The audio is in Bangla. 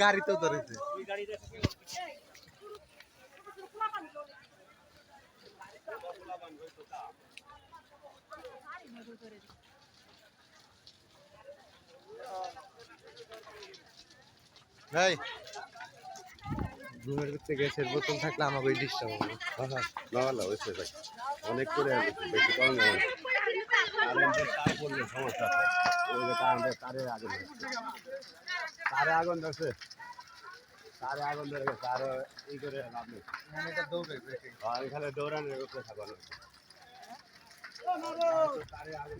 গাড়ি তো ধরেছে ভাই ঘুমের ভিতরে গ্যাসের বোতল থাকলে আমাকে ওই ডিস্টার্ব হবে না ভালো হয়েছে ভাই অনেক করে বেশি কম না তার পড়লে সমস্যা আছে ওই যে কারেন্টের তারে আগুন তারে আগুন ধরছে তারে আগুন ধরে গেছে আর ই করে লাভ নেই এখানে দৌড়ানোর উপরে থাকবে তারে আগুন